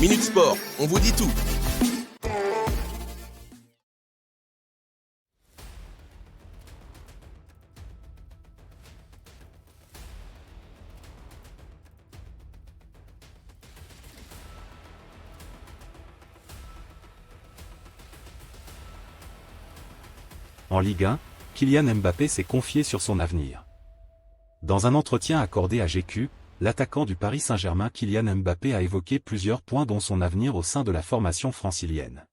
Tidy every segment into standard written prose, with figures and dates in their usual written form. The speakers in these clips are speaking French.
Minute Sport, on vous dit tout. En Ligue 1, Kylian Mbappé s'est confié sur son avenir. Dans un entretien accordé à GQ, l'attaquant du Paris Saint-Germain Kylian Mbappé a évoqué plusieurs points dont son avenir au sein de la formation francilienne.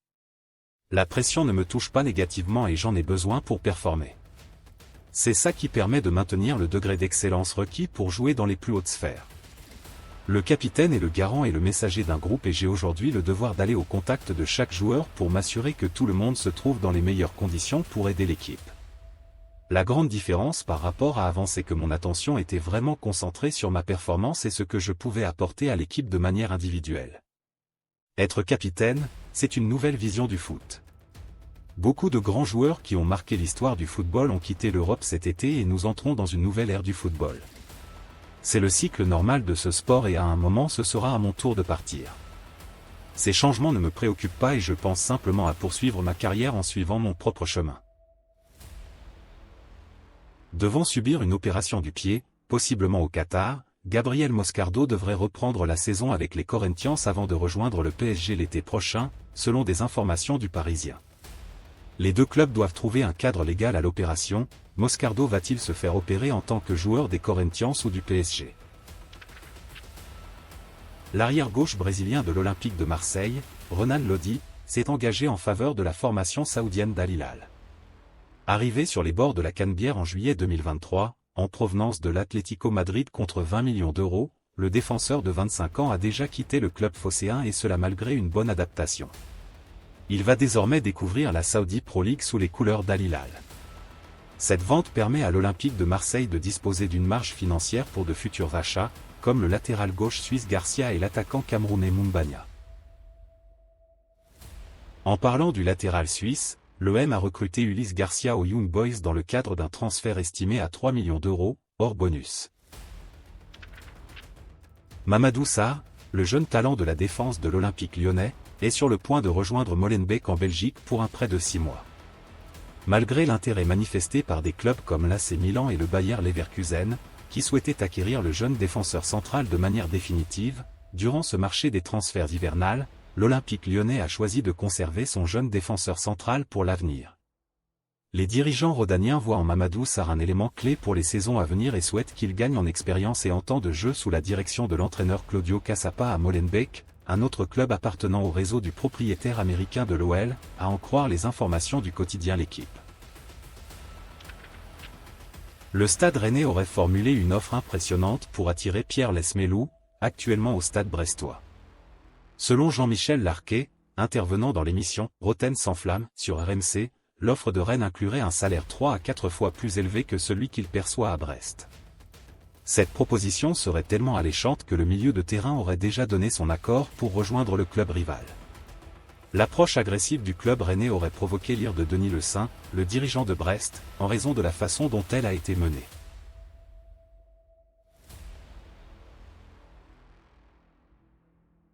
La pression ne me touche pas négativement et j'en ai besoin pour performer. C'est ça qui permet de maintenir le degré d'excellence requis pour jouer dans les plus hautes sphères. Le capitaine est le garant et le messager d'un groupe et j'ai aujourd'hui le devoir d'aller au contact de chaque joueur pour m'assurer que tout le monde se trouve dans les meilleures conditions pour aider l'équipe. La grande différence par rapport à avant, c'est que mon attention était vraiment concentrée sur ma performance et ce que je pouvais apporter à l'équipe de manière individuelle. Être capitaine, c'est une nouvelle vision du foot. Beaucoup de grands joueurs qui ont marqué l'histoire du football ont quitté l'Europe cet été et nous entrons dans une nouvelle ère du football. C'est le cycle normal de ce sport et à un moment ce sera à mon tour de partir. Ces changements ne me préoccupent pas et je pense simplement à poursuivre ma carrière en suivant mon propre chemin. Devant subir une opération du pied, possiblement au Qatar, Gabriel Moscardo devrait reprendre la saison avec les Corinthians avant de rejoindre le PSG l'été prochain, selon des informations du Parisien. Les deux clubs doivent trouver un cadre légal à l'opération. Moscardo va-t-il se faire opérer en tant que joueur des Corinthians ou du PSG? L'arrière-gauche brésilien de l'Olympique de Marseille, Renan Lodi, s'est engagé en faveur de la formation saoudienne d'Al Hilal. Arrivé sur les bords de la Canebière en juillet 2023, en provenance de l'Atlético Madrid contre 20 millions d'euros, le défenseur de 25 ans a déjà quitté le club phocéen et cela malgré une bonne adaptation. Il va désormais découvrir la Saudi Pro League sous les couleurs d'Al Hilal. Cette vente permet à l'Olympique de Marseille de disposer d'une marge financière pour de futurs achats, comme le latéral gauche suisse Garcia et l'attaquant camerounais Mumbagna. En parlant du latéral suisse, l'OM a recruté Ulysse Garcia aux Young Boys dans le cadre d'un transfert estimé à 3 millions d'euros, hors bonus. Mamadou Sarr, le jeune talent de la défense de l'Olympique lyonnais, est sur le point de rejoindre Molenbeek en Belgique pour un prêt de 6 mois. Malgré l'intérêt manifesté par des clubs comme l'AC Milan et le Bayer Leverkusen, qui souhaitaient acquérir le jeune défenseur central de manière définitive, durant ce marché des transferts hivernales, l'Olympique lyonnais a choisi de conserver son jeune défenseur central pour l'avenir. Les dirigeants rhodaniens voient en Mamadou Sarr un élément clé pour les saisons à venir et souhaitent qu'il gagne en expérience et en temps de jeu sous la direction de l'entraîneur Claudio Cassapa à Molenbeek, un autre club appartenant au réseau du propriétaire américain de l'OL, à en croire les informations du quotidien L'Équipe. Le Stade Rennais aurait formulé une offre impressionnante pour attirer Pierre Lesmelou, actuellement au Stade brestois. Selon Jean-Michel Larquet, intervenant dans l'émission « Roten sans flamme » sur RMC, l'offre de Rennes inclurait un salaire 3 à 4 fois plus élevé que celui qu'il perçoit à Brest. Cette proposition serait tellement alléchante que le milieu de terrain aurait déjà donné son accord pour rejoindre le club rival. L'approche agressive du club rennais aurait provoqué l'ire de Denis Le Saint, le dirigeant de Brest, en raison de la façon dont elle a été menée.